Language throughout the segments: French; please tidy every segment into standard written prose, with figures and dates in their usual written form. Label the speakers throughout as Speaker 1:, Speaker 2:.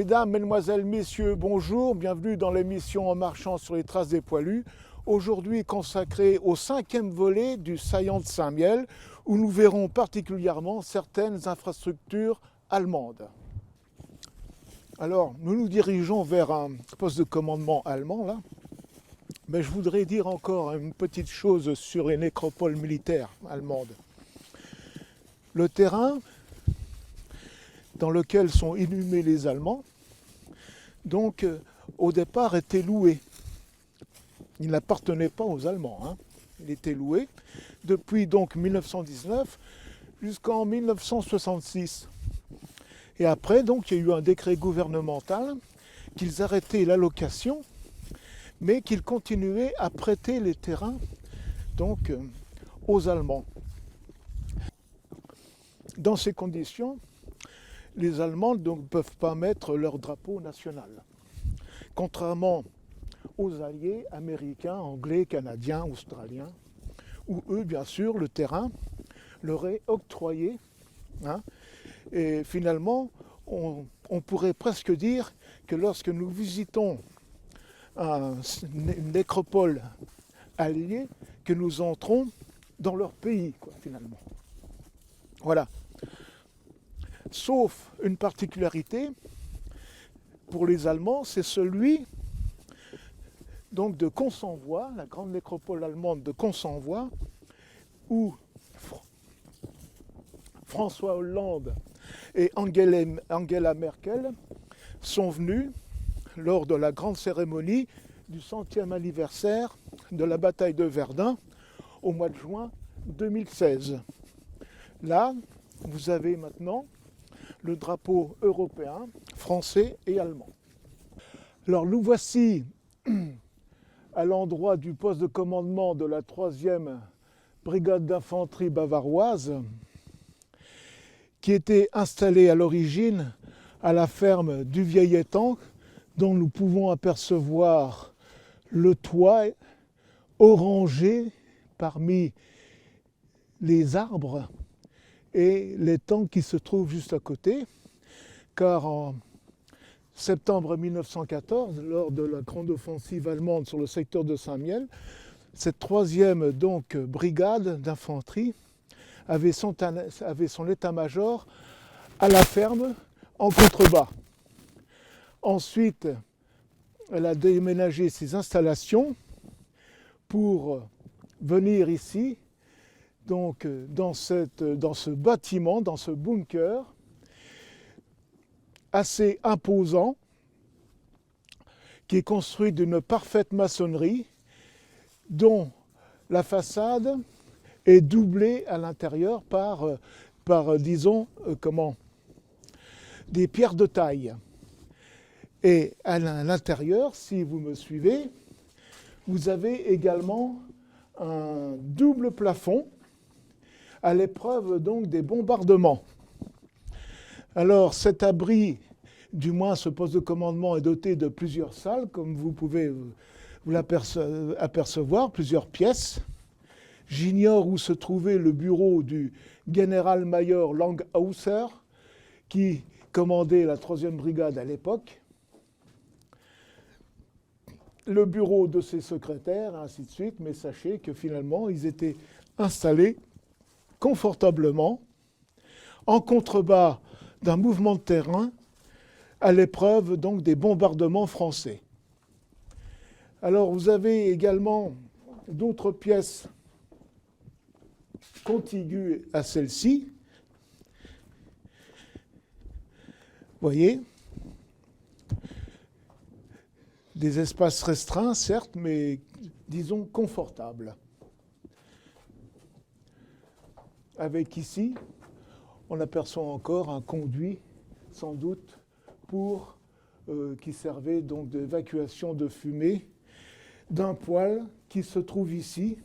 Speaker 1: Mesdames, Mesdemoiselles, Messieurs, bonjour, bienvenue dans l'émission En marchant sur les traces des poilus, aujourd'hui consacrée au 5e volet du Saillant de Saint-Mihiel, où nous verrons particulièrement certaines infrastructures allemandes. Alors, nous nous dirigeons vers un poste de commandement allemand, là, mais je voudrais dire encore une petite chose sur les nécropoles militaires allemandes. Le terrain dans lequel sont inhumés les Allemands, donc au départ était loué. Il n'appartenait pas aux Allemands, hein. Il était loué depuis donc 1919 jusqu'en 1966. Et après, donc, il y a eu un décret gouvernemental qu'ils arrêtaient l'allocation, mais qu'ils continuaient à prêter les terrains donc, aux Allemands. Dans ces conditions, les Allemands ne peuvent pas mettre leur drapeau national, contrairement aux alliés américains, anglais, canadiens, australiens, où eux, bien sûr, le terrain leur est octroyé. Hein, et finalement, on pourrait presque dire que lorsque nous visitons une nécropole alliée, que nous entrons dans leur pays, quoi, finalement. Voilà. Sauf une particularité pour les Allemands, c'est celui donc de Consenvoie, la grande nécropole allemande de Consenvoie, où François Hollande et Angela Merkel sont venus lors de la grande cérémonie du 100e anniversaire de la bataille de Verdun au mois de juin 2016. Là, vous avez maintenant le drapeau européen, français et allemand. Alors nous voici à l'endroit du poste de commandement de la 3e brigade d'infanterie bavaroise, qui était installée à l'origine à la ferme du Vieil Étang, dont nous pouvons apercevoir le toit orangé parmi les arbres et l'étang qui se trouve juste à côté, car en septembre 1914, lors de la grande offensive allemande sur le secteur de Saint-Mihiel, cette 3e donc, brigade d'infanterie avait son état-major à la ferme en contrebas. Ensuite, elle a déménagé ses installations pour venir ici, donc dans ce bâtiment, dans ce bunker assez imposant, qui est construit d'une parfaite maçonnerie, dont la façade est doublée à l'intérieur par disons, des pierres de taille. Et à l'intérieur, si vous me suivez, vous avez également un double plafond à l'épreuve donc des bombardements. Alors cet abri, du moins ce poste de commandement, est doté de plusieurs salles, comme vous pouvez vous apercevoir, plusieurs pièces. J'ignore où se trouvait le bureau du général-major Langhauser, qui commandait la 3e brigade à l'époque, le bureau de ses secrétaires, ainsi de suite, mais sachez que finalement, ils étaient installés confortablement en contrebas d'un mouvement de terrain à l'épreuve donc des bombardements français. Alors vous avez également d'autres pièces contiguës à celle-ci. Voyez, des espaces restreints, certes, mais disons confortables. Avec ici, on aperçoit encore un conduit, sans doute, qui servait donc d'évacuation de fumée d'un poêle qui se trouve ici,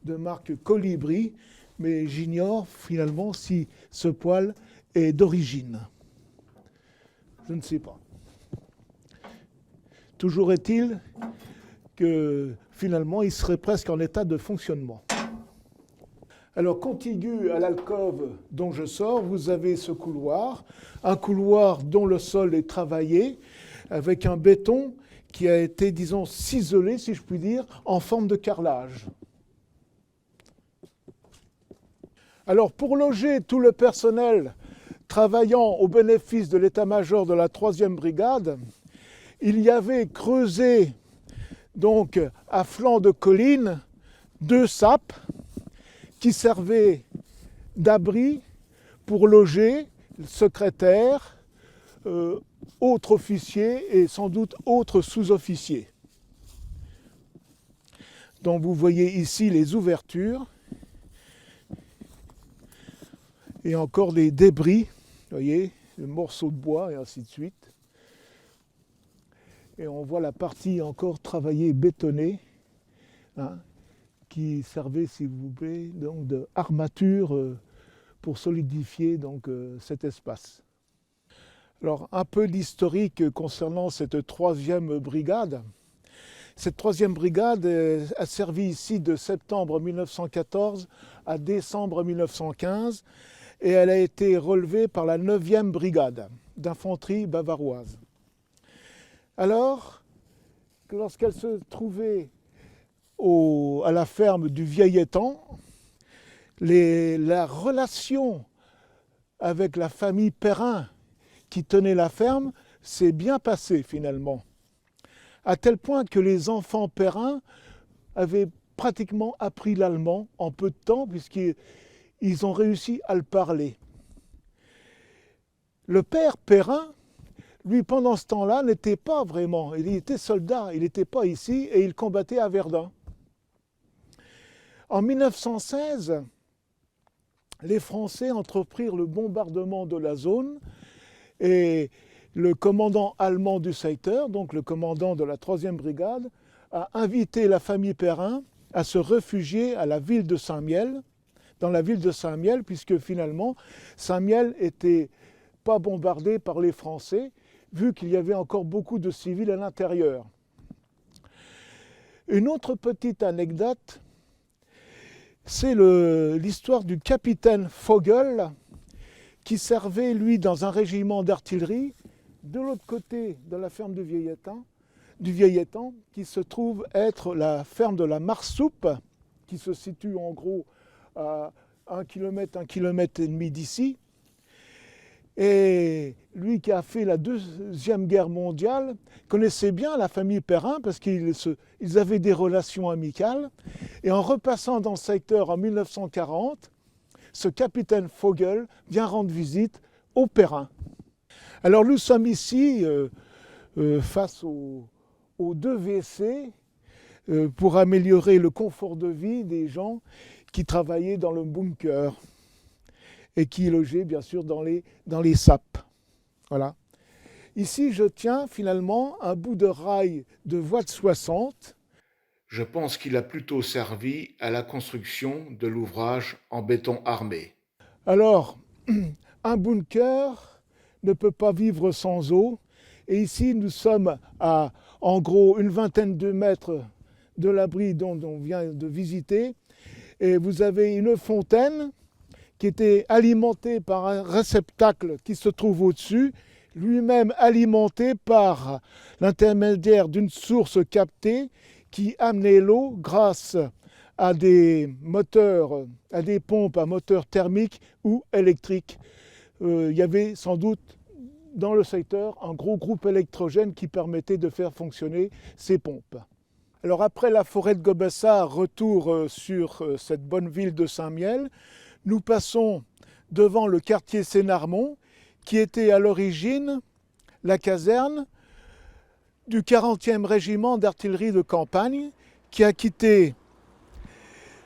Speaker 1: de marque Colibri, mais j'ignore finalement si ce poêle est d'origine. Je ne sais pas. Toujours est-il que finalement, il serait presque en état de fonctionnement. Alors, contigu à l'alcôve dont je sors, vous avez ce couloir, un couloir dont le sol est travaillé, avec un béton qui a été, disons, ciselé, si je puis dire, en forme de carrelage. Alors, pour loger tout le personnel travaillant au bénéfice de l'état-major de la 3e brigade, il y avait creusé, donc, à flanc de colline, 2 sapes qui servaient d'abri pour loger secrétaires, autres officiers et sans doute autres sous-officiers. Donc vous voyez ici les ouvertures et encore des débris, vous voyez, des morceaux de bois et ainsi de suite. Et on voit la partie encore travaillée, bétonnée, hein, qui servait, si vous plaît, donc d'armature pour solidifier donc, cet espace. Alors, un peu d'historique concernant cette 3e brigade. Cette 3e brigade a servi ici de septembre 1914 à décembre 1915 et elle a été relevée par la 9e brigade d'infanterie bavaroise. Alors, lorsqu'elle se trouvait à la ferme du Vieil Étang, la relation avec la famille Perrin qui tenait la ferme s'est bien passée finalement, à tel point que les enfants Perrin avaient pratiquement appris l'allemand en peu de temps puisqu'ils ont réussi à le parler. Le père Perrin, lui pendant ce temps-là, n'était pas vraiment, il était soldat, il n'était pas ici et il combattait à Verdun. En 1916, les Français entreprirent le bombardement de la zone et le commandant allemand du secteur, donc le commandant de la 3e brigade, a invité la famille Perrin à se réfugier à la ville de Saint-Miel, dans la ville de Saint-Miel, puisque finalement Saint-Miel n'était pas bombardée par les Français, vu qu'il y avait encore beaucoup de civils à l'intérieur. Une autre petite anecdote, c'est l'histoire du capitaine Vogel, qui servait, lui, dans un régiment d'artillerie, de l'autre côté de la ferme du Vieil Étang, qui se trouve être la ferme de la Marsoupe, qui se situe en gros à 1 km et demi d'ici. Et lui qui a fait la 2e guerre mondiale connaissait bien la famille Perrin parce qu'ils avaient des relations amicales. Et en repassant dans le secteur en 1940, ce capitaine Vogel vient rendre visite aux Perrin. Alors nous sommes ici face aux 2 WC pour améliorer le confort de vie des gens qui travaillaient dans le bunker et qui logeaient bien sûr dans les sapes. Voilà. Ici, je tiens finalement un bout de rail de voie de 60.
Speaker 2: Je pense qu'il a plutôt servi à la construction de l'ouvrage en béton armé.
Speaker 1: Alors, un bunker ne peut pas vivre sans eau. Et ici, nous sommes à, en gros, une vingtaine de mètres de l'abri dont on vient de visiter. Et vous avez une fontaine qui était alimenté par un réceptacle qui se trouve au-dessus, lui-même alimenté par l'intermédiaire d'une source captée qui amenait l'eau grâce à des moteurs, à des pompes à moteur thermique ou électrique. Il y avait sans doute dans le secteur un gros groupe électrogène qui permettait de faire fonctionner ces pompes. Alors après la forêt de Gobessart, retour sur cette bonne ville de Saint-Miel, nous passons devant le quartier Sénarmont, qui était à l'origine la caserne du 40e régiment d'artillerie de campagne, qui a quitté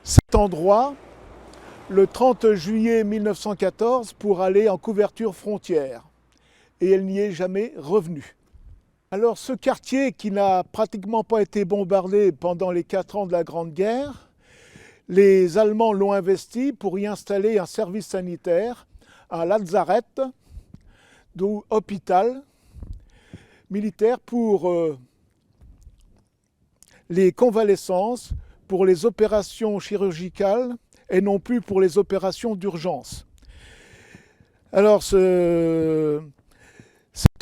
Speaker 1: cet endroit le 30 juillet 1914 pour aller en couverture frontière. Et elle n'y est jamais revenue. Alors ce quartier qui n'a pratiquement pas été bombardé pendant les 4 ans de la Grande Guerre, les Allemands l'ont investi pour y installer un service sanitaire, un lazaret, d'où hôpital militaire pour les convalescences, pour les opérations chirurgicales et non plus pour les opérations d'urgence. Alors cet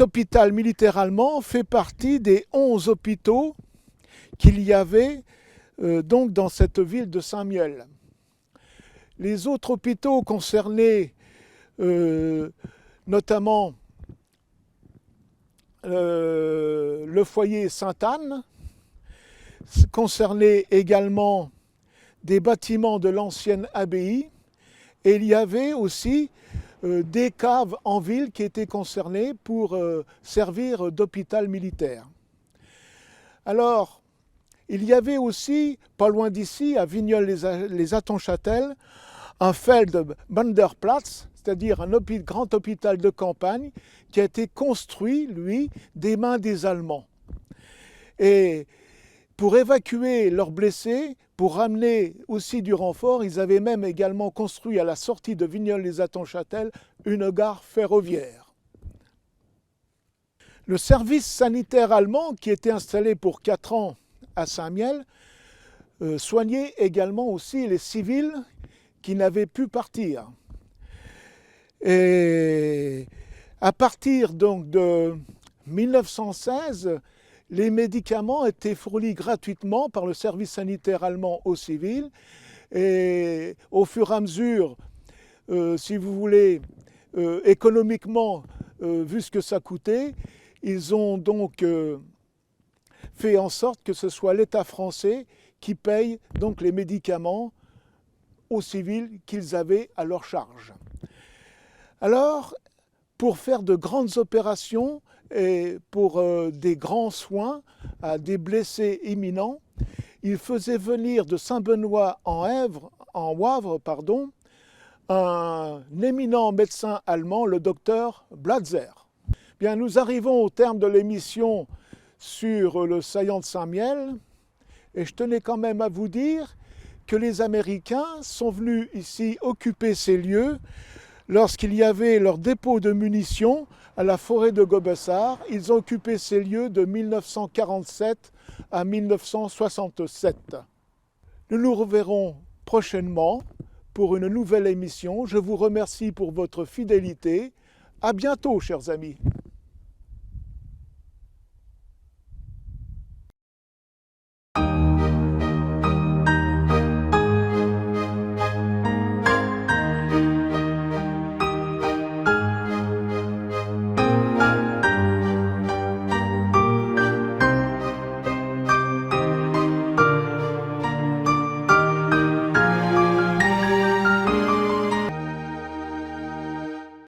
Speaker 1: hôpital militaire allemand fait partie des 11 hôpitaux qu'il y avait donc dans cette ville de Saint-Mihiel. Les autres hôpitaux concernés, notamment le foyer Sainte-Anne, concernaient également des bâtiments de l'ancienne abbaye, et il y avait aussi des caves en ville qui étaient concernées pour servir d'hôpital militaire. Alors, il y avait aussi, pas loin d'ici, à Vigneulles-les-Atonchâtel, un Feldbanderplatz, c'est-à-dire un grand hôpital de campagne qui a été construit, lui, des mains des Allemands. Et pour évacuer leurs blessés, pour ramener aussi du renfort, ils avaient même également construit à la sortie de Vigneulles-les-Atonchâtel une gare ferroviaire. Le service sanitaire allemand, qui était installé pour 4 ans à Saint-Mihiel, soignait également aussi les civils qui n'avaient pu partir. Et à partir donc de 1916, les médicaments étaient fournis gratuitement par le service sanitaire allemand aux civils, et au fur et à mesure, si vous voulez, économiquement, vu ce que ça coûtait, ils ont donc fait en sorte que ce soit l'État français qui paye donc les médicaments aux civils qu'ils avaient à leur charge. Alors, pour faire de grandes opérations et pour des grands soins à des blessés imminents, il faisait venir de Saint-Benoît en Wavre, un éminent médecin allemand, le docteur Blatzer. Bien, nous arrivons au terme de l'émission sur le saillant de Saint-Mihiel, et je tenais quand même à vous dire que les Américains sont venus ici occuper ces lieux lorsqu'il y avait leur dépôt de munitions à la forêt de Gobessart. Ils ont occupé ces lieux de 1947 à 1967. Nous nous reverrons prochainement pour une nouvelle émission. Je vous remercie pour votre fidélité. À bientôt, chers amis.